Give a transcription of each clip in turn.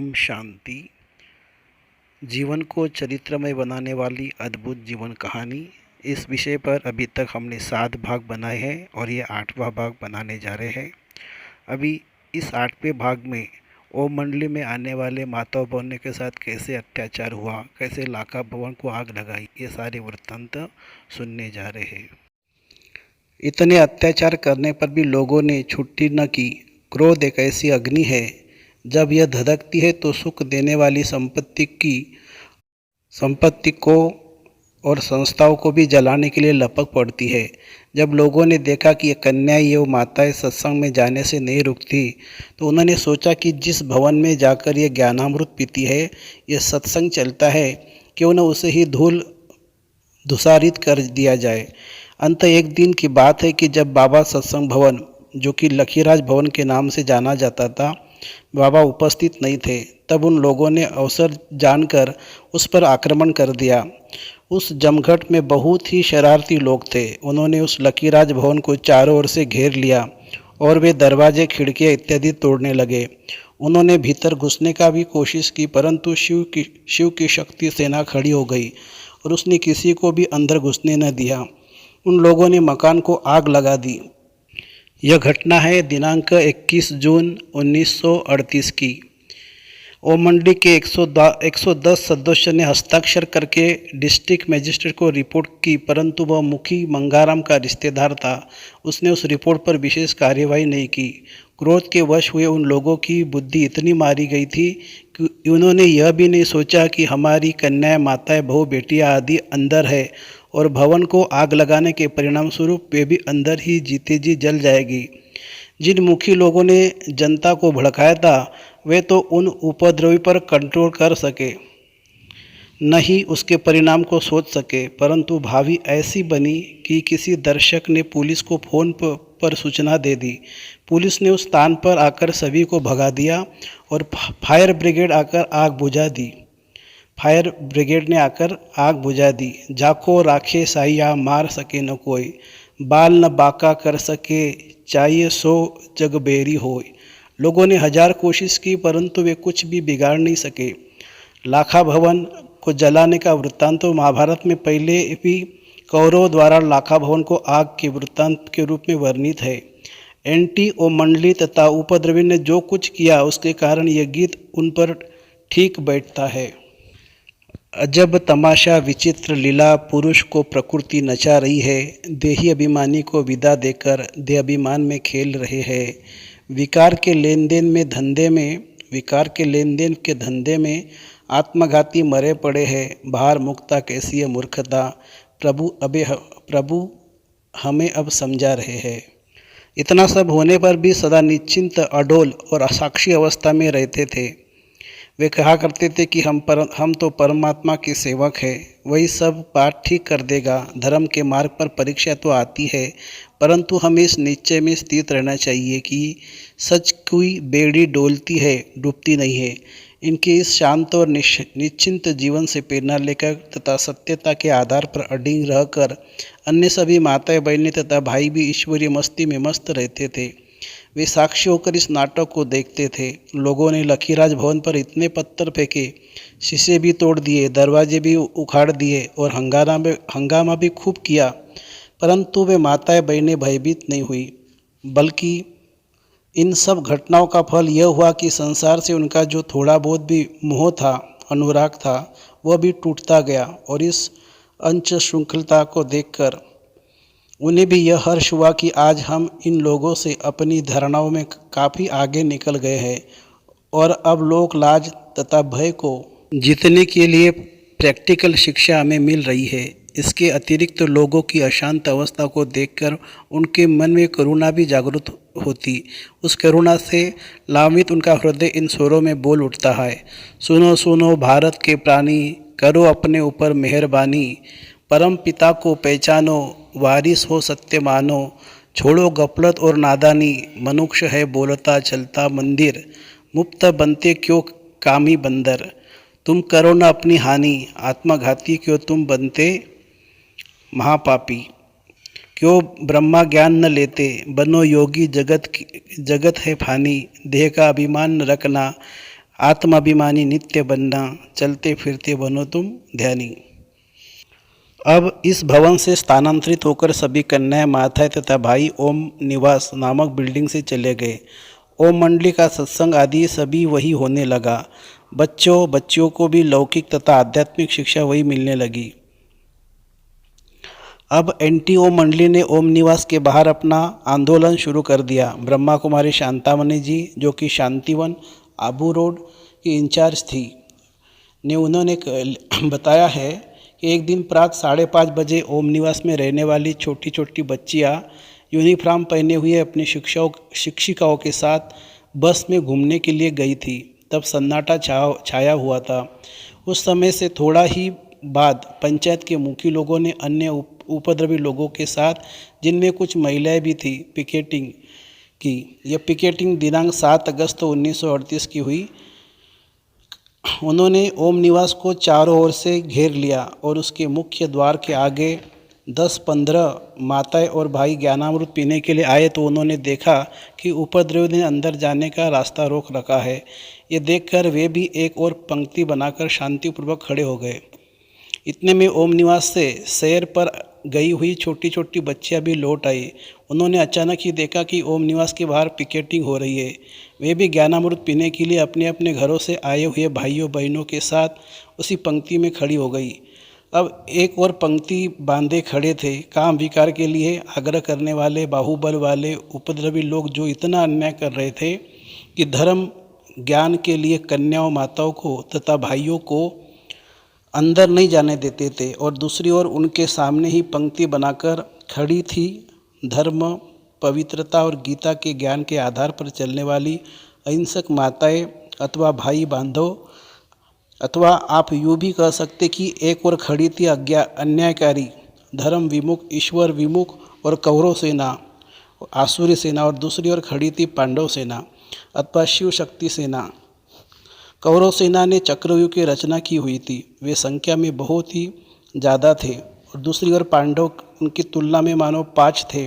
ओम शांति। जीवन को चरित्रमय बनाने वाली अद्भुत जीवन कहानी, इस विषय पर अभी तक हमने 7 भाग बनाए हैं और ये 8वां भाग बनाने जा रहे हैं। अभी इस 8वें भाग में ओम मंडली में आने वाले माता बहनों के साथ कैसे अत्याचार हुआ, कैसे लाखा भवन को आग लगाई, ये सारे वृत्तांत सुनने जा रहे हैं। इतने अत्याचार करने पर भी लोगों ने छुट्टी न की। क्रोध एक ऐसी अग्नि है, जब यह धधकती है तो सुख देने वाली संपत्ति को और संस्थाओं को भी जलाने के लिए लपक पड़ती है। जब लोगों ने देखा कि ये कन्याएं ये माताएं सत्संग में जाने से नहीं रुकती, तो उन्होंने सोचा कि जिस भवन में जाकर ये ज्ञानामृत पीती है, ये सत्संग चलता है, क्यों न उसे ही धूसारित कर दिया जाए। अंत एक दिन की बात है कि जब बाबा सत्संग भवन, जो कि लखीराज भवन के नाम से जाना जाता था, बाबा उपस्थित नहीं थे, तब उन लोगों ने अवसर जानकर उस पर आक्रमण कर दिया। उस जमघट में बहुत ही शरारती लोग थे। उन्होंने उस लकीराज भवन को चारों ओर से घेर लिया और वे दरवाजे, खिड़कियां इत्यादि तोड़ने लगे। उन्होंने भीतर घुसने का भी कोशिश की, परंतु शिव की शक्ति सेना खड़ी हो गई और उसने किसी को भी अंदर घुसने न दिया। उन लोगों ने मकान को आग लगा दी। यह घटना है दिनांक 21 जून 1938 की। ओम मंडली के 110 सदस्यों ने हस्ताक्षर करके डिस्ट्रिक्ट मजिस्ट्रेट को रिपोर्ट की, परंतु वह मुखी मंगाराम का रिश्तेदार था। उसने उस रिपोर्ट पर विशेष कार्यवाही नहीं की। क्रोध के वश हुए उन लोगों की बुद्धि इतनी मारी गई थी कि उन्होंने यह भी नहीं सोचा कि हमारी कन्याएं, माताएं, बहू, बेटियां आदि अंदर है और भवन को आग लगाने के परिणाम स्वरूप वे भी अंदर ही जीते जी जल जाएगी। जिन मुखी लोगों ने जनता को भड़काया था, वे तो उन उपद्रवी पर कंट्रोल कर सके, न ही उसके परिणाम को सोच सके, परंतु भावी ऐसी बनी कि किसी दर्शक ने पुलिस को फ़ोन पर सूचना दे दी। पुलिस ने उस स्थान पर आकर सभी को भगा दिया और फायर ब्रिगेड ने आकर आग बुझा दी। जाको राखे साइया, मार सके न कोई, बाल न बाका कर सके, चाहिए सो जग बेरी होय। लोगों ने 1000 कोशिश की, परंतु वे कुछ भी बिगाड़ नहीं सके। लाखा भवन को जलाने का वृत्तांत तो महाभारत में पहले भी कौरवों द्वारा लाखा भवन को आग के वृत्तांत के रूप में वर्णित है। एंटी ओम मंडली तथा उपद्रवी ने जो कुछ किया, उसके कारण यह गीत उन पर ठीक बैठता है। अजब तमाशा, विचित्र लीला, पुरुष को प्रकृति नचा रही है, देही अभिमानी को विदा देकर देह अभिमान में खेल रहे हैं। विकार के लेन के धंधे में आत्मघाती मरे पड़े हैं। बाहर मुक्ता कैसी है मूर्खता, प्रभु हमें अब समझा रहे हैं। इतना सब होने पर भी सदा निश्चिंत, अडोल और असाक्षी अवस्था में रहते थे। वे कहा करते थे कि हम तो परमात्मा के सेवक हैं, वही सब बात ठीक कर देगा। धर्म के मार्ग पर परीक्षा तो आती है, परंतु हमें इस निश्चय में स्थित रहना चाहिए कि सच की बेड़ी डोलती है, डूबती नहीं है। इनके इस शांत और निश्चिंत जीवन से प्रेरणा लेकर तथा सत्यता के आधार पर अडिग रहकर अन्य सभी माताएं, बहनें तथा भाई भी ईश्वरीय मस्ती में मस्त रहते थे। वे साक्षी होकर इस नाटक को देखते थे। लोगों ने लखीराज भवन पर इतने पत्थर फेंके, शीशे भी तोड़ दिए, दरवाजे भी उखाड़ दिए और हंगामा भी खूब किया, परंतु वे माताएं, बहनें भयभीत नहीं हुई। बल्कि इन सब घटनाओं का फल यह हुआ कि संसार से उनका जो थोड़ा बहुत भी मोह था, अनुराग था, वह भी टूटता गया। और इस अंश श्रृंखलता को देखकर उन्हें भी यह हर्ष हुआ कि आज हम इन लोगों से अपनी धारणाओं में काफ़ी आगे निकल गए हैं और अब लोक लाज तथा भय को जीतने के लिए प्रैक्टिकल शिक्षा हमें मिल रही है। इसके अतिरिक्त लोगों की अशांत अवस्था को देखकर उनके मन में करुणा भी जागृत होती। उस करुणा से लावित उनका हृदय इन स्वरों में बोल उठता है, सुनो सुनो भारत के प्राणी, करो अपने ऊपर मेहरबानी, परम पिता को पहचानो, वारिस हो सत्य मानो, छोड़ो गफलत और नादानी, मनुष्य है बोलता चलता मंदिर, मुफ्त बनते क्यों कामी बंदर, तुम करो न अपनी हानि, आत्मघाती क्यों तुम बनते महापापी, क्यों ब्रह्मा ज्ञान न लेते, बनो योगी, जगत है फानी, देह का अभिमान न रखना, आत्माभिमानी नित्य बनना, चलते फिरते बनो तुम ध्यानी। अब इस भवन से स्थानांतरित होकर सभी कन्याएं, माताएं तथा भाई ओम निवास नामक बिल्डिंग से चले गए। ओम मंडली का सत्संग आदि सभी वही होने लगा। बच्चों को भी लौकिक तथा आध्यात्मिक शिक्षा वही मिलने लगी। अब एंटी ओम मंडली ने ओम निवास के बाहर अपना आंदोलन शुरू कर दिया। ब्रह्मा कुमारी शांतामणि जी, जो कि शांतिवन आबू रोड की इंचार्ज थी, ने उन्होंने बताया है कि एक दिन प्रात 5:30 बजे ओम निवास में रहने वाली छोटी छोटी बच्चियाँ यूनिफॉर्म पहने हुए अपनी शिक्षिकाओं के साथ बस में घूमने के लिए गई थी। तब सन्नाटा छाया हुआ था। उस समय से थोड़ा ही बाद पंचायत के मुखी लोगों ने अन्य उपद्रवी लोगों के साथ, जिनमें कुछ महिलाएं भी थी, पिकेटिंग की। यह पिकेटिंग दिनांक 7 अगस्त 1938 की हुई। उन्होंने ओम निवास को चारों ओर से घेर लिया और उसके मुख्य द्वार के आगे 10-15 माताएं और भाई ज्ञानामृत पीने के लिए आए तो उन्होंने देखा कि उपद्रवी ने अंदर जाने का रास्ता रोक रखा है। ये देखकर वे भी एक और पंक्ति बनाकर शांतिपूर्वक खड़े हो गए। इतने में ओम निवास से सैर पर गई हुई छोटी छोटी बच्चियां भी लौट आई। उन्होंने अचानक ही देखा कि ओम निवास के बाहर पिकेटिंग हो रही है। वे भी ज्ञानामृत पीने के लिए अपने अपने घरों से आए हुए भाइयों बहनों के साथ उसी पंक्ति में खड़ी हो गई। अब एक और पंक्ति बांधे खड़े थे काम विकार के लिए आग्रह करने वाले बाहुबल वाले उपद्रवी लोग, जो इतना अन्याय कर रहे थे कि धर्म ज्ञान के लिए कन्याओं, माताओं को तथा भाइयों को अंदर नहीं जाने देते थे। और दूसरी ओर उनके सामने ही पंक्ति बनाकर खड़ी थी धर्म, पवित्रता और गीता के ज्ञान के आधार पर चलने वाली अहिंसक माताएं अथवा भाई बांधव, अथवा आप यूँ भी कह सकते कि एक और खड़ी थी अन्यायकारी, धर्म विमुख, ईश्वर विमुख और कौरव सेना, आसुरी सेना, और दूसरी ओर खड़ी थी पांडव सेना अथवा शिव शक्ति सेना। कौरव सेना ने चक्रव्यूह की रचना की हुई थी। वे संख्या में बहुत ही ज़्यादा थे और दूसरी ओर पांडव उनकी तुलना में मानो 5 थे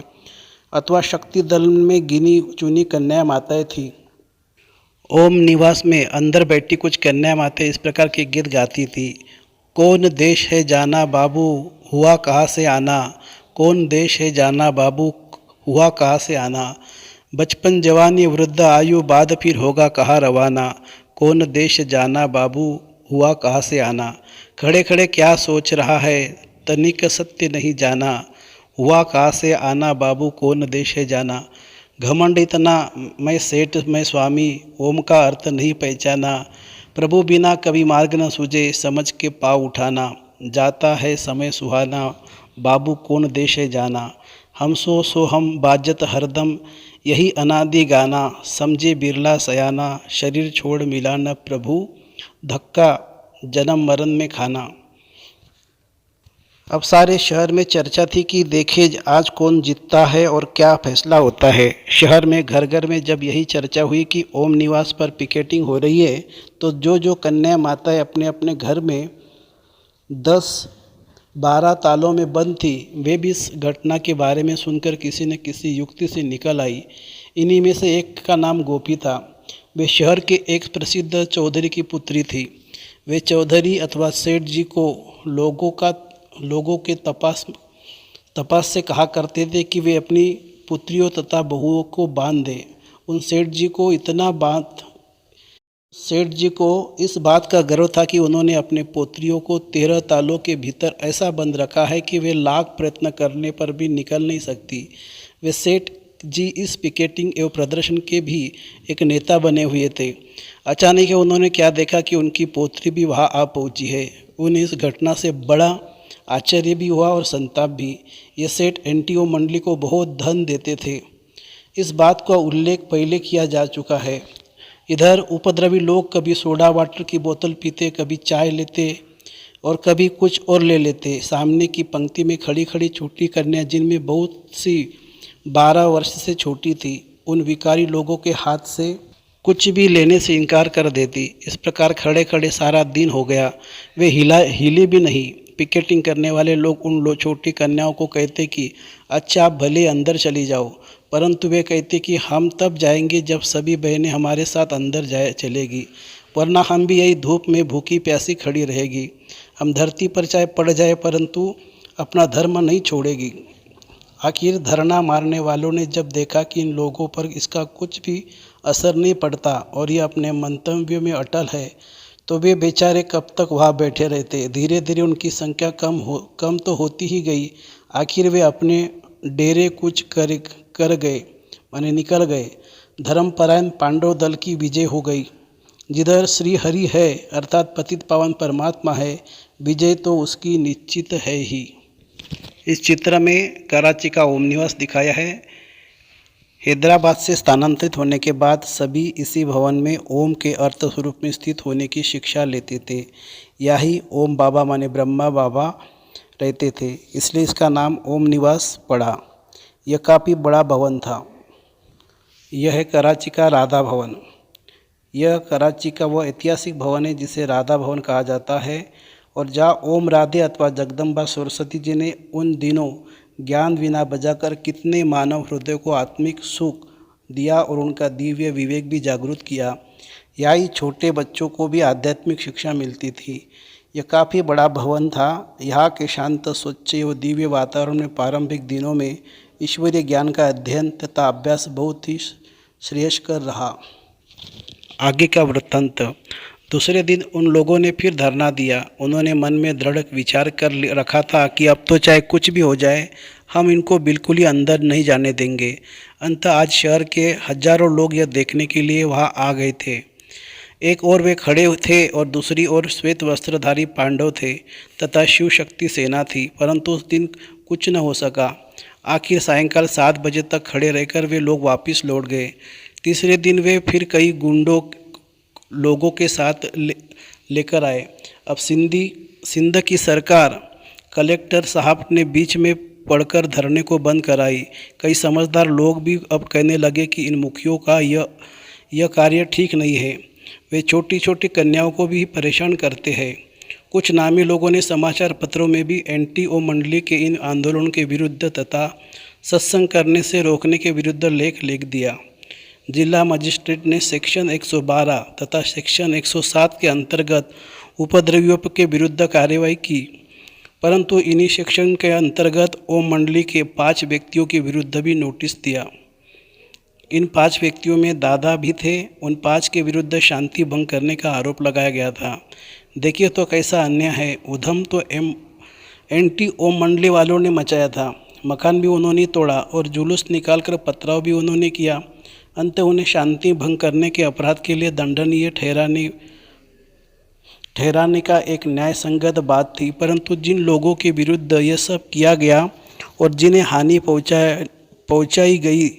अथवा शक्ति दल में गिनी चुनी कन्या माताएं थी। ओम निवास में अंदर बैठी कुछ कन्या माताएं इस प्रकार के गीत गाती थी। कौन देश है जाना बाबू, हुआ कहाँ से आना। कौन देश है जाना बाबू, हुआ कहाँ से आना। बचपन जवानी वृद्ध आयु, बाद फिर होगा कहाँ रवाना। कौन देश जाना बाबू, हुआ कहाँ से आना। खड़े खड़े क्या सोच रहा है, तनिक सत्य नहीं जाना। हुआ कहाँ से आना बाबू, कौन देश है जाना। घमंड इतना, मैं सेठ मैं स्वामी, ओम का अर्थ नहीं पहचाना। प्रभु बिना कभी मार्ग न सूझे, समझ के पाँव उठाना। जाता है समय सुहाना, बाबू कौन देश है जाना। हम सो हम बाजत हरदम, यही अनादि गाना। समझे बिरला सयाना, शरीर छोड़ मिला न प्रभु, धक्का जन्म मरण में खाना। अब सारे शहर में चर्चा थी कि देखे आज कौन जीतता है और क्या फैसला होता है। शहर में घर घर में जब यही चर्चा हुई कि ओम निवास पर पिकेटिंग हो रही है, तो जो कन्या माताएं अपने अपने घर में 10-12 तालों में बंद थी, वे भी इस घटना के बारे में सुनकर किसी न किसी युक्ति से निकल आई। इन्हीं में से एक का नाम गोपी था। वे शहर के एक प्रसिद्ध चौधरी की पुत्री थी। वे चौधरी अथवा सेठ जी को लोगों के तपास से कहा करते थे कि वे अपनी पुत्रियों तथा बहुओं को बांध दें। उन सेठ जी को इस बात का गर्व था कि उन्होंने अपने पुत्रियों को 13 तालों के भीतर ऐसा बंद रखा है कि वे लाख प्रयत्न करने पर भी निकल नहीं सकती। वे सेठ जी इस पिकेटिंग एवं प्रदर्शन के भी एक नेता बने हुए थे। अचानक उन्होंने क्या देखा कि उनकी पोत्री भी वहां आ पहुंची है। उन्हें इस घटना से बड़ा आश्चर्य भी हुआ और संताप भी। ये सेठ एनटीओ मंडली को बहुत धन देते थे। इस बात का उल्लेख पहले किया जा चुका है। इधर उपद्रवी लोग कभी सोडा वाटर की बोतल पीते, कभी चाय लेते और कभी कुछ और ले लेते। सामने की पंक्ति में खड़ी खड़ी छोटी कन्या, जिनमें बहुत सी 12 वर्ष से छोटी थी, उन विकारी लोगों के हाथ से कुछ भी लेने से इनकार कर देती। इस प्रकार खड़े खड़े सारा दिन हो गया। वे हिले भी नहीं। पिकेटिंग करने वाले लोग उन छोटी कन्याओं को कहते कि अच्छा आप भले अंदर चली जाओ, परंतु वे कहते कि हम तब जाएंगे जब सभी बहनें हमारे साथ अंदर चलेगी। वरना हम भी यही धूप में भूखी प्यासी खड़ी रहेगी। हम धरती पर चाहे पड़ जाए परंतु अपना धर्म नहीं छोड़ेगी। आखिर धरना मारने वालों ने जब देखा कि इन लोगों पर इसका कुछ भी असर नहीं पड़ता और ये अपने मंतव्यों में अटल है, तो वे बेचारे कब तक वहाँ बैठे रहते। धीरे धीरे उनकी संख्या कम तो होती ही गई। आखिर वे अपने डेरे कुछ कर गए, माने निकल गए। धर्मपरायण पांडव दल की विजय हो गई। जिधर श्री हरि है अर्थात पतित पावन परमात्मा है, विजय तो उसकी निश्चित है ही। इस चित्र में कराची का ओम निवास दिखाया है। हैदराबाद से स्थानांतरित होने के बाद सभी इसी भवन में ओम के अर्थ स्वरूप में स्थित होने की शिक्षा लेते थे। यही ओम बाबा माने ब्रह्मा बाबा रहते थे, इसलिए इसका नाम ओम निवास पड़ा। यह काफ़ी बड़ा भवन था। यह है कराची का राधा भवन। यह कराची का वह ऐतिहासिक भवन है जिसे राधा भवन कहा जाता है और जहाँ ओम राधे अथवा जगदम्बा सरस्वती जी ने उन दिनों ज्ञान वीणा बजाकर कितने मानव हृदय को आत्मिक सुख दिया और उनका दिव्य विवेक भी जागृत किया। यहाँ छोटे बच्चों को भी आध्यात्मिक शिक्षा मिलती थी। यह काफ़ी बड़ा भवन था। यहाँ के शांत स्वच्छ व दिव्य वातावरण में प्रारंभिक दिनों में ईश्वरीय ज्ञान का अध्ययन तथा अभ्यास बहुत ही श्रेयस्कर रहा। आगे का वृत्तांत। दूसरे दिन उन लोगों ने फिर धरना दिया। उन्होंने मन में दृढ़ विचार कर रखा था कि अब तो चाहे कुछ भी हो जाए, हम इनको बिल्कुल ही अंदर नहीं जाने देंगे। अंततः आज शहर के हजारों लोग यह देखने के लिए वहां आ गए थे। एक ओर वे खड़े थे और दूसरी ओर श्वेत वस्त्रधारी पांडव थे तथा शिव शक्ति सेना थी, परंतु उस दिन कुछ न हो सका। आखिर सायंकाल 7 बजे तक खड़े रहकर वे लोग वापस लौट गए। तीसरे दिन वे फिर कई गुंडों लोगों के साथ लेकर आए। अब सिंध की सरकार कलेक्टर साहब ने बीच में पड़कर धरने को बंद कराई। कई समझदार लोग भी अब कहने लगे कि इन मुखियों का यह कार्य ठीक नहीं है। वे छोटी छोटी कन्याओं को भी परेशान करते हैं। कुछ नामी लोगों ने समाचार पत्रों में भी एंटी ओ मंडली के इन आंदोलन के विरुद्ध तथा सत्संग करने से रोकने के विरुद्ध लेख लिख दिया। जिला मजिस्ट्रेट ने सेक्शन 112 तथा सेक्शन 107 के अंतर्गत उपद्रवियों के विरुद्ध कार्रवाई की, परंतु इन्हीं सेक्शन के अंतर्गत ओम मंडली के 5 व्यक्तियों के विरुद्ध भी नोटिस दिया। इन 5 व्यक्तियों में दादा भी थे। उन 5 के विरुद्ध शांति भंग करने का आरोप लगाया गया था। देखिए तो कैसा अन्याय है। उधम तो एंटी ओम मंडली वालों ने मचाया था। मकान भी उन्होंने तोड़ा और जुलूस निकालकर पथराव भी उन्होंने किया। अंत उन्हें शांति भंग करने के अपराध के लिए दंडनीय ठहराने का एक न्याय संगत बात थी, परंतु जिन लोगों के विरुद्ध यह सब किया गया और जिन्हें हानि पहुंचाई गई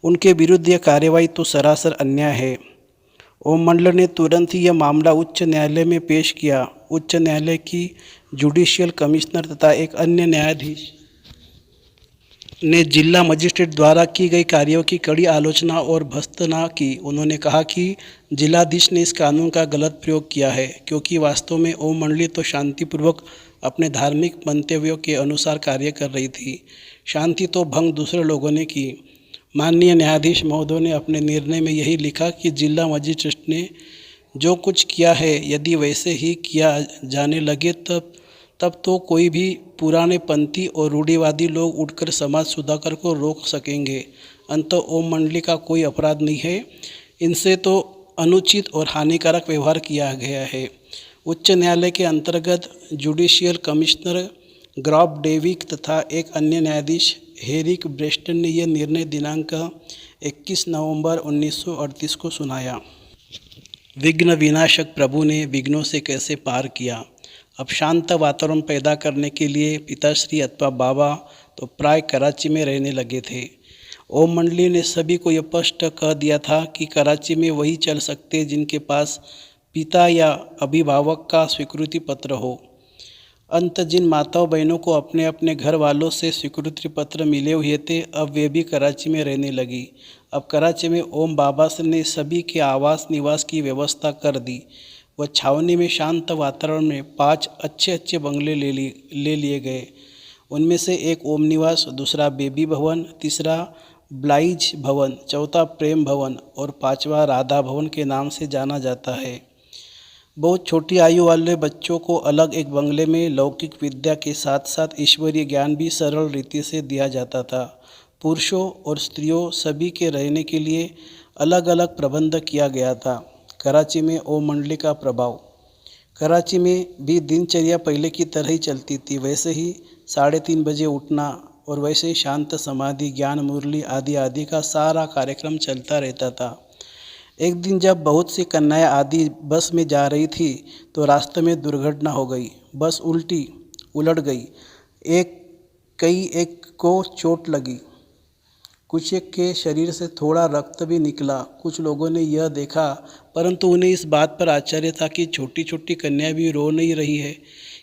उनके विरुद्ध यह कार्रवाई तो सरासर अन्याय है। ओम मंडल ने तुरंत ही यह मामला उच्च न्यायालय में पेश किया। उच्च न्यायालय की जुडिशियल कमिश्नर तथा एक अन्य न्यायाधीश ने जिला मजिस्ट्रेट द्वारा की गई कार्यों की कड़ी आलोचना और भर्त्सना की। उन्होंने कहा कि जिलाधीश ने इस कानून का गलत प्रयोग किया है, क्योंकि वास्तव में ओम मंडली तो शांतिपूर्वक अपने धार्मिक मंतव्यों के अनुसार कार्य कर रही थी। शांति तो भंग दूसरे लोगों ने की। माननीय न्यायाधीश महोदय ने अपने निर्णय में यही लिखा कि जिला मजिस्ट्रेट ने जो कुछ किया है, यदि वैसे ही किया जाने लगे तब तो कोई भी पुराने पंथी और रूढ़िवादी लोग उठकर समाज सुधाकर को रोक सकेंगे। अंत ओम मंडली का कोई अपराध नहीं है। इनसे तो अनुचित और हानिकारक व्यवहार किया गया है। उच्च न्यायालय के अंतर्गत जुडिशियल कमिश्नर ग्रॉफ डेविक तथा एक अन्य न्यायाधीश हेरिक ब्रेस्टन ने यह निर्णय दिनांक 21 नवंबर 1938 को सुनाया। विघ्न विनाशक प्रभु ने विघ्नों से कैसे पार किया। अब शांत वातावरण पैदा करने के लिए पिताश्री अथवा बाबा तो प्राय कराची में रहने लगे थे। ओम मंडली ने सभी को यह स्पष्ट कह दिया था कि कराची में वही चल सकते जिनके पास पिता या अभिभावक का स्वीकृति पत्र हो। अंत जिन माताओं बहनों को अपने अपने घर वालों से स्वीकृति पत्र मिले हुए थे, अब वे भी कराची में रहने लगी। अब कराची में ओम बाबा ने सभी के आवास निवास की व्यवस्था कर दी। वह छावनी में शांत वातावरण में 5 अच्छे बंगले ले लिए गए। उनमें से एक ओम निवास, दूसरा बेबी भवन, तीसरा ब्लाइज भवन, चौथा प्रेम भवन और 5वां राधा भवन के नाम से जाना जाता है। बहुत छोटी आयु वाले बच्चों को अलग एक बंगले में लौकिक विद्या के साथ साथ ईश्वरीय ज्ञान भी सरल रीति से दिया जाता था। पुरुषों और स्त्रियों सभी के रहने के लिए अलग अलग प्रबंध किया गया था। कराची में ओम मंडली का प्रभाव। कराची में भी दिनचर्या पहले की तरह ही चलती थी। वैसे ही 3:30 बजे उठना और वैसे ही शांत समाधि, ज्ञान मुरली आदि आदि का सारा कार्यक्रम चलता रहता था। एक दिन जब बहुत सी कन्याएं आदि बस में जा रही थी तो रास्ते में दुर्घटना हो गई। बस उलट गई। एक को चोट लगी। कुछ एक के शरीर से थोड़ा रक्त भी निकला। कुछ लोगों ने यह देखा, परंतु उन्हें इस बात पर आश्चर्य था कि छोटी छोटी कन्याएं भी रो नहीं रही है।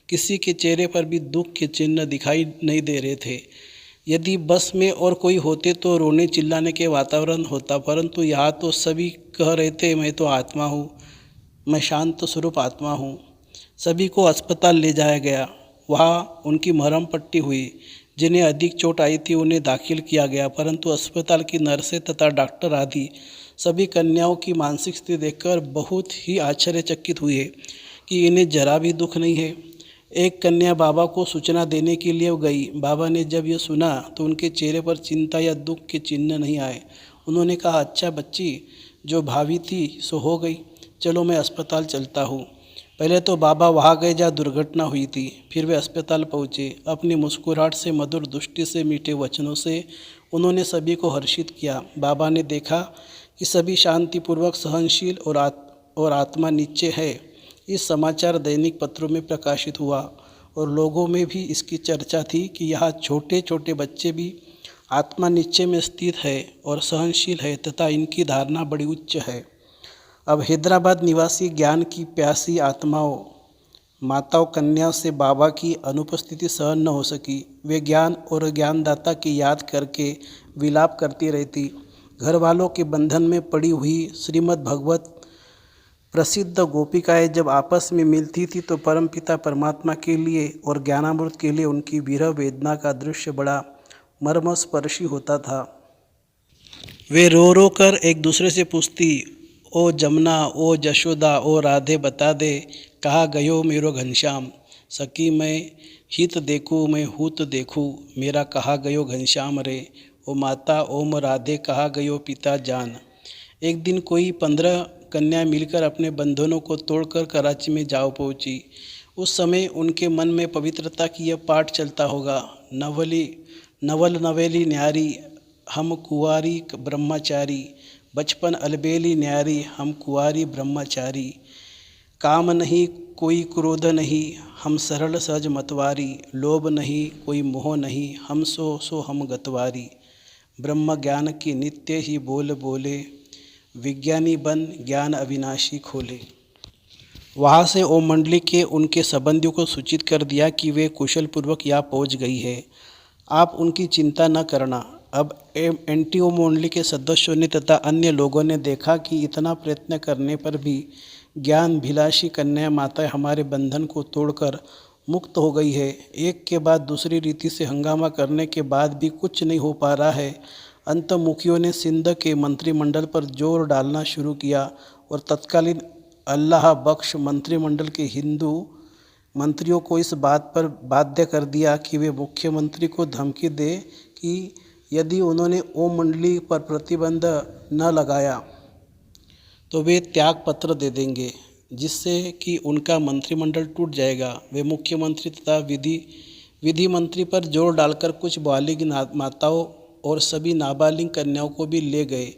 किसी के चेहरे पर भी दुख के चिन्ह दिखाई नहीं दे रहे थे। यदि बस में और कोई होते तो रोने चिल्लाने के वातावरण होता, परंतु यहाँ तो सभी कह रहे थे, मैं तो आत्मा हूँ, मैं शांत स्वरूप आत्मा हूँ। सभी को अस्पताल ले जाया गया। वहाँ उनकी मरहम पट्टी हुई। जिन्हें अधिक चोट आई थी उन्हें दाखिल किया गया, परंतु अस्पताल की नर्सें तथा डॉक्टर आदि सभी कन्याओं की मानसिक स्थिति देखकर बहुत ही आश्चर्यचकित हुए कि इन्हें जरा भी दुख नहीं है। एक कन्या बाबा को सूचना देने के लिए गई। बाबा ने जब यह सुना तो उनके चेहरे पर चिंता या दुख के चिन्ह नहीं आए। उन्होंने कहा, अच्छा बच्ची, जो भावी थी सो हो गई, चलो मैं अस्पताल चलता हूँ। पहले तो बाबा वहाँ गए जहाँ दुर्घटना हुई थी। फिर वे अस्पताल पहुँचे। अपनी मुस्कुराहट से, मधुर दृष्टि से, मीठे वचनों से उन्होंने सभी को हर्षित किया। बाबा ने देखा कि सभी शांतिपूर्वक, सहनशील और आत्मा नीचे है। इस समाचार दैनिक पत्रों में प्रकाशित हुआ और लोगों में भी इसकी चर्चा थी कि यहाँ छोटे छोटे बच्चे भी आत्मा नीचे में स्थित है और सहनशील है तथा इनकी धारणा बड़ी उच्च है। अब हैदराबाद निवासी ज्ञान की प्यासी आत्माओं, माताओं, कन्याओं से बाबा की अनुपस्थिति सहन न हो सकी। वे ज्ञान और ज्ञानदाता की याद करके विलाप करती रहती। घर वालों के बंधन में पड़ी हुई श्रीमद् भगवत प्रसिद्ध गोपिकाएं जब आपस में मिलती थी तो परमपिता परमात्मा के लिए और ज्ञानामृत के लिए उनकी विरह वेदना का दृश्य बड़ा मर्मस्पर्शी होता था। वे रो रो कर एक दूसरे से पूछती, ओ जमुना, ओ जशोदा, ओ राधे, बता दे कहाँ गयो मेरो घनश्याम। सखी मैं हित देखूँ, मैं हूत देखूँ, मेरा कहाँ गयो घनश्याम रे। ओ माता, ओम राधे, कहाँ गयो पिता जान। एक दिन कोई 15 कन्या मिलकर अपने बंधनों को तोड़कर कराची में जाओ पहुंची। उस समय उनके मन में पवित्रता की यह पाठ चलता होगा, नवल नवेली न्यारी, हम कुंवारी ब्रह्मचारी, बचपन अलबेली न्यारी, हम कुंवारी ब्रह्मचारी। काम नहीं कोई क्रोध नहीं, हम सरल सहज मतवारी, लोभ नहीं कोई मोह नहीं, हम सो हम गतवारी। ब्रह्म ज्ञान की नित्य ही बोल बोले, विज्ञानी बन ज्ञान अविनाशी खोले। वहाँ से ओम मंडली के उनके संबंधियों को सूचित कर दिया कि वे कुशल पूर्वक यहाँ पहुँच गई है, आप उनकी चिंता न करना। अब एंटी ओम मंडली के सदस्यों ने तथा अन्य लोगों ने देखा कि इतना प्रयत्न करने पर भी ज्ञान भिलाषी कन्या माताएं हमारे बंधन को तोड़कर मुक्त हो गई है। एक के बाद दूसरी रीति से हंगामा करने के बाद भी कुछ नहीं हो पा रहा है। अंतर्मुखियों ने सिंध के मंत्रिमंडल पर जोर डालना शुरू किया और तत्कालीन अल्लाह बख्श मंत्रिमंडल के हिंदू मंत्रियों को इस बात पर बाध्य कर दिया कि वे मुख्यमंत्री को धमकी दे कि यदि उन्होंने ओम मंडली पर प्रतिबंध न लगाया तो वे त्याग पत्र दे देंगे, जिससे कि उनका मंत्रिमंडल टूट जाएगा। वे मुख्यमंत्री तथा विधि मंत्री पर जोर डालकर कुछ बालिग माताओं और सभी नाबालिग कन्याओं को भी ले गए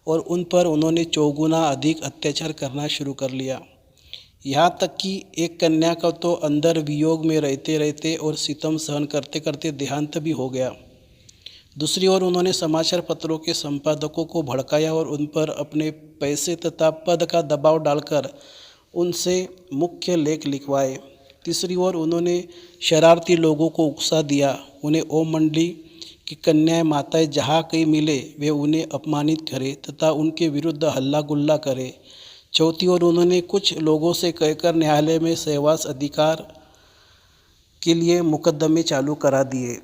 और उन पर उन्होंने 4 गुना अधिक अत्याचार करना शुरू कर लिया। यहाँ तक कि एक कन्या का तो अंदर वियोग में रहते रहते और सितम सहन करते करते देहांत भी हो गया। दूसरी ओर उन्होंने समाचार पत्रों के संपादकों को भड़काया और उन पर अपने पैसे तथा पद का दबाव डालकर उनसे मुख्य लेख लिखवाए। तीसरी ओर उन्होंने शरारती लोगों को उकसा दिया, उन्हें ओम मंडली की कन्याएं माताएं जहाँ कहीं मिले वे उन्हें अपमानित करें तथा उनके विरुद्ध हल्ला गुल्ला करें। चौथी ओर उन्होंने कुछ लोगों से कहकर न्यायालय में सहवास अधिकार के लिए मुकदमे चालू करा दिए।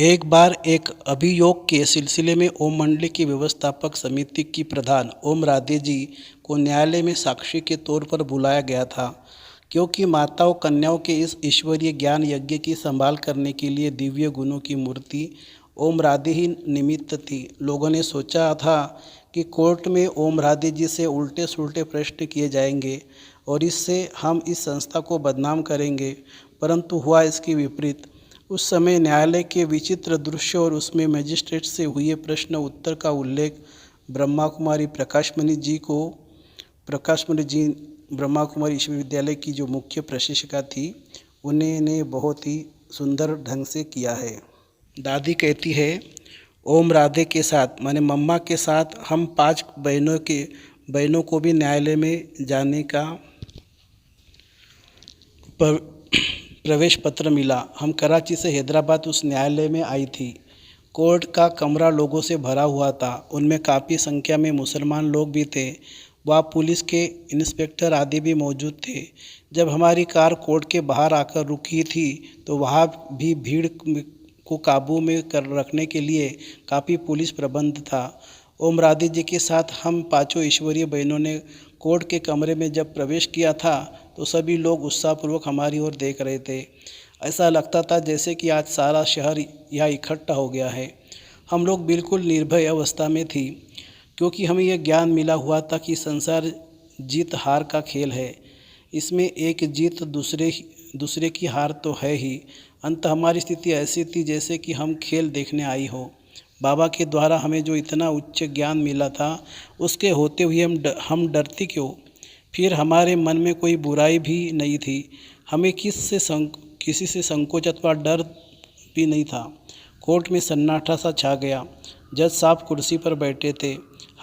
एक बार एक अभियोग के सिलसिले में ओम मंडली की व्यवस्थापक समिति की प्रधान ओम राधे जी को न्यायालय में साक्षी के तौर पर बुलाया गया था, क्योंकि माताओं कन्याओं के इस ईश्वरीय ज्ञान यज्ञ की संभाल करने के लिए दिव्य गुणों की मूर्ति ओम राधे ही निमित्त थी। लोगों ने सोचा था कि कोर्ट में ओम राधे जी से उल्टे सुलटे प्रश्न किए जाएंगे और इससे हम इस संस्था को बदनाम करेंगे, परंतु हुआ इसके विपरीत। उस समय न्यायालय के विचित्र दृश्य और उसमें मजिस्ट्रेट से हुए प्रश्न उत्तर का उल्लेख ब्रह्मा कुमारी प्रकाशमणि जी ब्रह्मा कुमारी विश्वविद्यालय की जो मुख्य प्रशिक्षिका थी उन्होंने बहुत ही सुंदर ढंग से किया है। दादी कहती है, ओम राधे के साथ माने मम्मा के साथ हम 5 बहनों को भी न्यायालय में जाने का प्रवेश पत्र मिला। हम कराची से हैदराबाद उस न्यायालय में आई थी। कोर्ट का कमरा लोगों से भरा हुआ था। उनमें काफ़ी संख्या में मुसलमान लोग भी थे। वहाँ पुलिस के इंस्पेक्टर आदि भी मौजूद थे। जब हमारी कार कोर्ट के बाहर आकर रुकी थी तो वहाँ भी भीड़ को काबू में कर रखने के लिए काफ़ी पुलिस प्रबंध था। ओम राधे जी के साथ हम 5 ईश्वरीय बहनों ने कोर्ट के कमरे में जब प्रवेश किया था तो सभी लोग उत्साहपूर्वक हमारी ओर देख रहे थे। ऐसा लगता था जैसे कि आज सारा शहर यहाँ इकट्ठा हो गया है। हम लोग बिल्कुल निर्भय अवस्था में थी, क्योंकि हमें यह ज्ञान मिला हुआ था कि संसार जीत हार का खेल है। इसमें एक जीत दूसरे की हार तो है ही। अंत हमारी स्थिति ऐसी थी जैसे कि हम खेल देखने आई हो। बाबा के द्वारा हमें जो इतना उच्च ज्ञान मिला था उसके होते हुए हम डरती क्यों? फिर हमारे मन में कोई बुराई भी नहीं थी। हमें किसी से संकोच अथवा डर भी नहीं था। कोर्ट में सन्नाटा सा छा गया। जज साहब कुर्सी पर बैठे थे।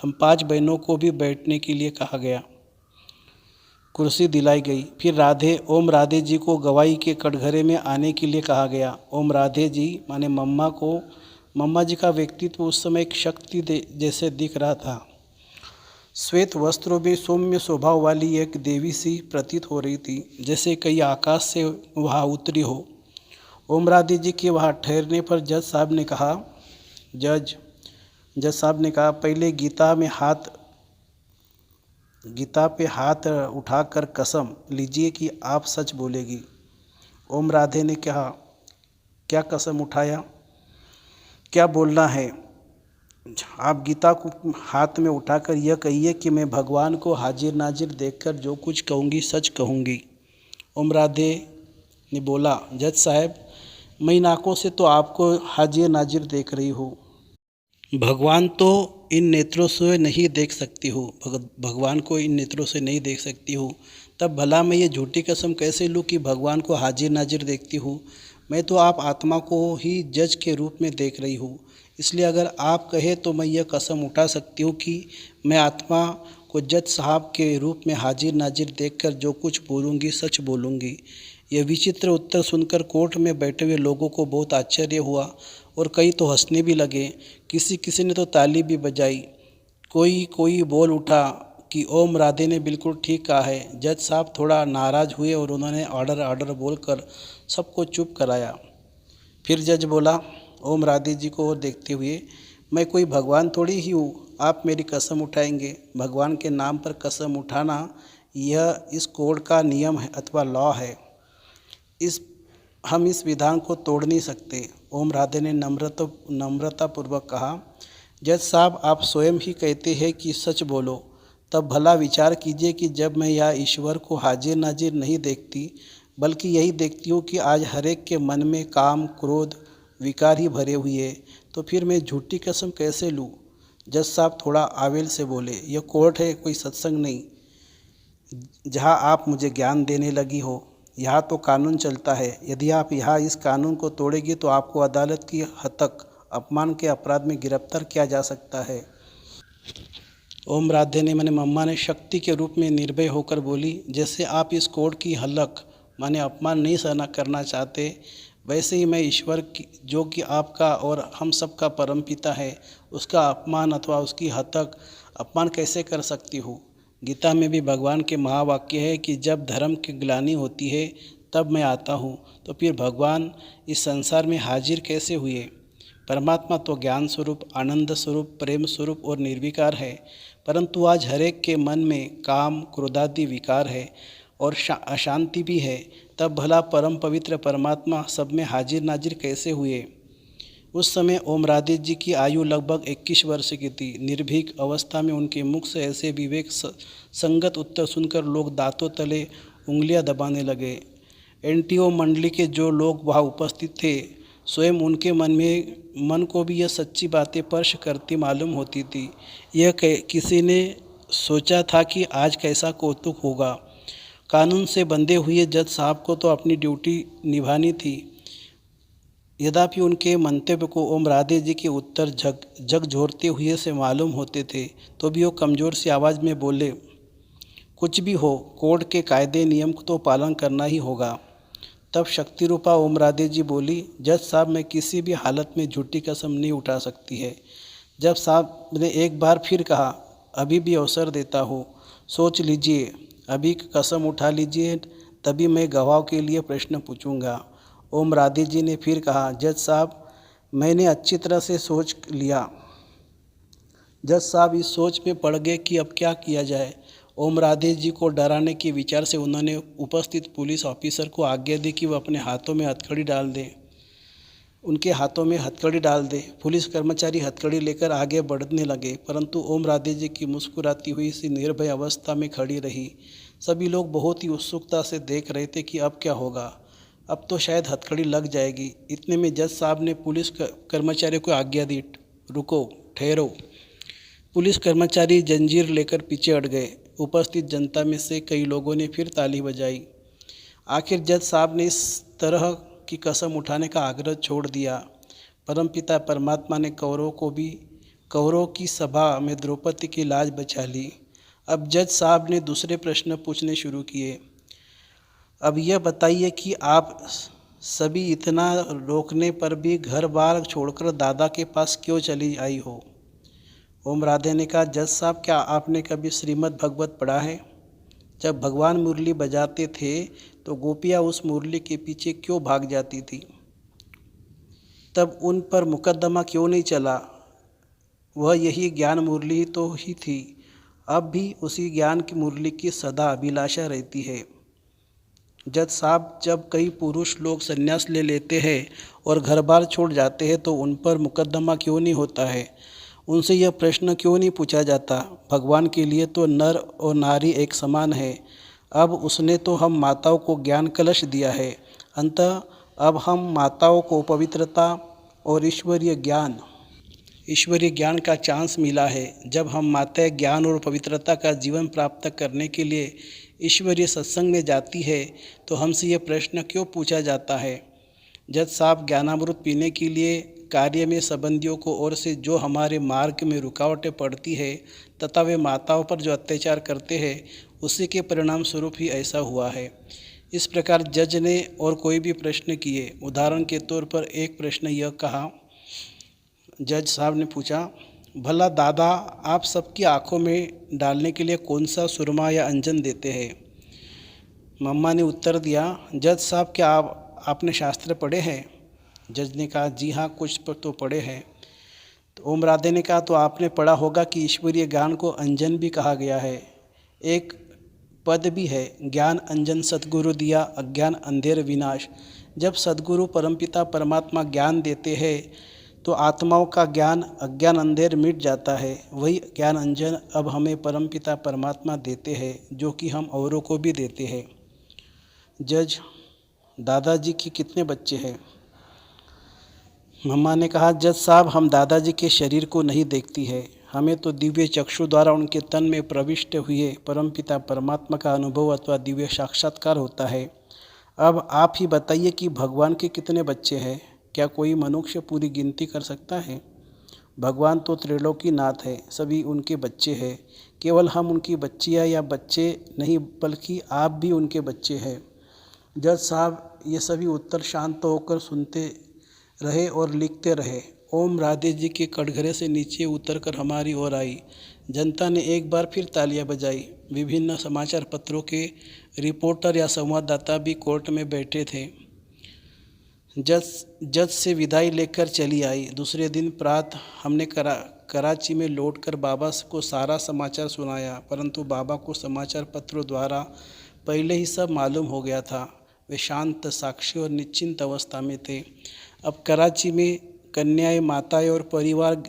हम 5 बहनों को भी बैठने के लिए कहा गया। कुर्सी दिलाई गई। फिर ओम राधे जी को गवाही के कटघरे में आने के लिए कहा गया। ओम राधे जी माने मम्मा जी का व्यक्तित्व उस समय एक शक्ति जैसे दिख रहा था। श्वेत वस्त्रों में सौम्य स्वभाव वाली एक देवी सी प्रतीत हो रही थी, जैसे कई आकाश से वहाँ उतरी हो। ओम राधे जी के वहाँ ठहरने पर जज साहब ने कहा, पहले गीता पे हाथ उठाकर कसम लीजिए कि आप सच बोलेगी। ओम राधे ने कहा, क्या कसम उठाया? क्या बोलना है? आप गीता को हाथ में उठाकर यह कहिए कि मैं भगवान को हाजिर नाजिर देखकर जो कुछ कहूँगी सच कहूँगी। ओम राधे ने बोला, जज साहब, मैं इन आँखों से तो आपको हाजिर नाजिर देख रही हूँ। भगवान को इन नेत्रों से नहीं देख सकती हूँ। भगवान को इन नेत्रों से नहीं देख सकती हूँ। तब भला मैं ये झूठी कसम कैसे लूँ कि भगवान को हाजिर नाजिर देखती हूँ? मैं तो आप आत्मा को ही जज के रूप में देख रही हूँ। इसलिए अगर आप कहे तो मैं यह कसम उठा सकती हूँ कि मैं आत्मा को जज साहब के रूप में हाजिर नाजिर देखकर जो कुछ बोलूँगी सच बोलूँगी। यह विचित्र उत्तर सुनकर कोर्ट में बैठे हुए लोगों को बहुत आश्चर्य हुआ और कई तो हंसने भी लगे। किसी ने तो ताली भी बजाई। कोई बोल उठा कि ओम राधे ने बिल्कुल ठीक कहा है। जज साहब थोड़ा नाराज़ हुए और उन्होंने ऑर्डर बोलकर सबको चुप कराया। फिर जज बोला ओम राधे जी को और देखते हुए, मैं कोई भगवान थोड़ी ही हूँ, आप मेरी कसम उठाएंगे? भगवान के नाम पर कसम उठाना यह इस कोड का नियम है अथवा लॉ है। हम इस विधान को तोड़ नहीं सकते। ओम राधे ने नम्रतापूर्वक कहा, जज साहब, आप स्वयं ही कहते हैं कि सच बोलो। तब भला विचार कीजिए कि जब मैं यहाँ ईश्वर को हाजिर नाजिर नहीं देखती बल्कि यही देखती हूँ कि आज हर एक के मन में काम क्रोध विकार ही भरे हुए, तो फिर मैं झूठी कसम कैसे लूँ? जज साहब थोड़ा आवेल से बोले, यह कोर्ट है, कोई सत्संग नहीं जहाँ आप मुझे ज्ञान देने लगी हो। यहाँ तो कानून चलता है। यदि आप यहाँ इस कानून को तोड़ेगी तो आपको अदालत की हतक अपमान के अपराध में गिरफ्तार किया जा सकता है। ओम राधे ने मम्मा ने शक्ति के रूप में निर्भय होकर बोली, जैसे आप इस कोर्ट की हलक अपमान नहीं सहना करना चाहते, वैसे ही मैं ईश्वर की जो कि आपका और हम सब का परम पिता है उसका अपमान अथवा उसकी हतक अपमान कैसे कर सकती हूँ? गीता में भी भगवान के महावाक्य है कि जब धर्म की ग्लानि होती है तब मैं आता हूँ। तो फिर भगवान इस संसार में हाजिर कैसे हुए? परमात्मा तो ज्ञान स्वरूप, आनंद स्वरूप, प्रेम स्वरूप और निर्विकार है, परंतु आज हरेक के मन में काम, क्रोधादि विकार है और अशांति भी है। तब भला परम पवित्र परमात्मा सब में हाजिर नाजिर कैसे हुए? उस समय ओम राधे जी की आयु लगभग 21 वर्ष की थी। निर्भीक अवस्था में उनके मुख से ऐसे विवेक संगत उत्तर सुनकर लोग दांतों तले उंगलियां दबाने लगे। एनटीओ मंडली के जो लोग वहाँ उपस्थित थे, स्वयं उनके मन को भी यह सच्ची बातें स्पर्श करती मालूम होती थी। यह किसी ने सोचा था कि आज कैसा कौतुक होगा। कानून से बंधे हुए जज साहब को तो अपनी ड्यूटी निभानी थी। यद्यपि उनके मंतव्य को ओम राधे जी के उत्तर झकझोरते हुए से मालूम होते थे, तो भी वो कमज़ोर सी आवाज़ में बोले, कुछ भी हो, कोर्ट के कायदे नियम को तो पालन करना ही होगा। तब शक्ति रूपा ओम राधे जी बोली, जज साहब, मैं किसी भी हालत में झूठी कसम नहीं उठा सकती है। जज साहब ने एक बार फिर कहा, अभी भी अवसर देता हूँ, सोच लीजिए, अभी कसम उठा लीजिए, तभी मैं गवाह के लिए प्रश्न पूछूंगा। ओम राधे जी ने फिर कहा, जज साहब, मैंने अच्छी तरह से सोच लिया। जज साहब इस सोच में पड़ गए कि अब क्या किया जाए। ओम राधे जी को डराने के विचार से उन्होंने उपस्थित पुलिस ऑफिसर को आज्ञा दी कि वह अपने हाथों में हथकड़ी डाल दे। उनके हाथों में हथकड़ी डाल दे। पुलिस कर्मचारी हथकड़ी लेकर आगे बढ़ने लगे, परंतु ओम राधे जी की मुस्कुराती हुई सी निर्भय अवस्था में खड़ी रही। सभी लोग बहुत ही उत्सुकता से देख रहे थे कि अब क्या होगा, अब तो शायद हथकड़ी लग जाएगी। इतने में जज साहब ने पुलिस कर्मचारियों को आज्ञा दी, रुको, ठहरो। पुलिस कर्मचारी जंजीर लेकर पीछे हट गए। उपस्थित जनता में से कई लोगों ने फिर ताली बजाई। आखिर जज साहब ने इस तरह की कसम उठाने का आग्रह छोड़ दिया। परमपिता परमात्मा ने कौरवों की सभा में द्रौपदी की लाज बचा ली। अब जज साहब ने दूसरे प्रश्न पूछने शुरू किए। अब यह बताइए कि आप सभी इतना रोकने पर भी घर बार छोड़कर दादा के पास क्यों चली आई हो? ओम राधे ने कहा, जज साहब, क्या आपने कभी श्रीमद् भगवत पढ़ा है? जब भगवान मुरली बजाते थे तो गोपियाँ उस मुरली के पीछे क्यों भाग जाती थी? तब उन पर मुकदमा क्यों नहीं चला? वह यही ज्ञान मुरली तो ही थी। अब भी उसी ज्ञान की मुरली की सदा अभिलाषा रहती है। जज साहब, जब कई पुरुष लोग संन्यास ले लेते हैं और घर बार छोड़ जाते हैं तो उन पर मुकदमा क्यों नहीं होता है? उनसे यह प्रश्न क्यों नहीं पूछा जाता? भगवान के लिए तो नर और नारी एक समान है। अब उसने तो हम माताओं को ज्ञान कलश दिया है। अतः अब हम माताओं को पवित्रता और ईश्वरीय ज्ञान का चांस मिला है। जब हम माताएं ज्ञान और पवित्रता का जीवन प्राप्त करने के लिए ईश्वरीय सत्संग में जाती है तो हमसे यह प्रश्न क्यों पूछा जाता है? जज साहब, ज्ञानामृत पीने के लिए कार्य में संबंधियों को ओर से जो हमारे मार्ग में रुकावटें पड़ती है तथा वे माताओं पर जो अत्याचार करते हैं, उसी के परिणाम स्वरूप ही ऐसा हुआ है। इस प्रकार जज ने और कोई भी प्रश्न किए। उदाहरण के तौर पर एक प्रश्न यह कहा, जज साहब ने पूछा, भला दादा, आप सबकी आंखों में डालने के लिए कौन सा सुरमा या अंजन देते हैं? मम्मा ने उत्तर दिया, जज साहब, क्या आपने शास्त्र पढ़े हैं? जज ने कहा, जी हाँ, कुछ पर तो पढ़े हैं। तो ओम राधे ने कहा, तो आपने पढ़ा होगा कि ईश्वरीय ज्ञान को अंजन भी कहा गया है। एक पद भी है, ज्ञान अंजन सद्गुरु दिया, अज्ञान अंधेर विनाश। जब सद्गुरु परमपिता परमात्मा ज्ञान देते हैं तो आत्माओं का ज्ञान, अज्ञान अंधेर मिट जाता है। वही ज्ञान अंजन अब हमें परमपिता परमात्मा देते हैं, जो कि हम औरों को भी देते हैं। जज, दादाजी के कितने बच्चे हैं? मम्मा ने कहा, जज साहब, हम दादाजी के शरीर को नहीं देखती है, हमें तो दिव्य चक्षु द्वारा उनके तन में प्रविष्ट हुए परमपिता परमात्मा का अनुभव अथवा दिव्य साक्षात्कार होता है। अब आप ही बताइए कि भगवान के कितने बच्चे हैं? क्या कोई मनुष्य पूरी गिनती कर सकता है? भगवान तो त्रिलोकीनाथ है, सभी उनके बच्चे हैं। केवल हम उनकी बच्चियाँ या बच्चे नहीं, बल्कि आप भी उनके बच्चे हैं। जज साहब ये सभी उत्तर शांत होकर सुनते रहे और लिखते रहे। ओम राधे जी के कटघरे से नीचे उतरकर हमारी ओर आई। जनता ने एक बार फिर तालियां बजाई। विभिन्न समाचार पत्रों के रिपोर्टर या संवाददाता भी कोर्ट में बैठे थे। जज से विदाई लेकर चली आई। दूसरे दिन प्रातः हमने कराची में लौटकर बाबा को सारा समाचार सुनाया, परंतु बाबा को समाचार पत्रों द्वारा पहले ही सब मालूम हो गया था। वे शांत, साक्षी और निश्चिंत अवस्था में थे। अब कराची में कन्याएं, माताएं और परिवार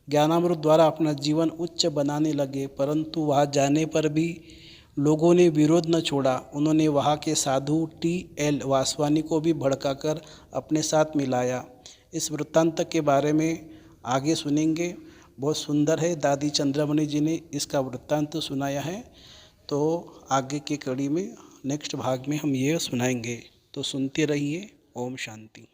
ज्ञानामृत द्वारा अपना जीवन उच्च बनाने लगे, परंतु वहाँ जाने पर भी लोगों ने विरोध न छोड़ा। उन्होंने वहाँ के साधु T.L. वासवानी को भी भड़काकर अपने साथ मिलाया। इस वृत्तांत के बारे में आगे सुनेंगे। बहुत सुंदर है, दादी चंद्रमणि जी ने इसका वृत्तांत सुनाया है। तो आगे की कड़ी में नेक्स्ट भाग में हम ये सुनाएंगे, तो सुनते रहिए। ओम शांति।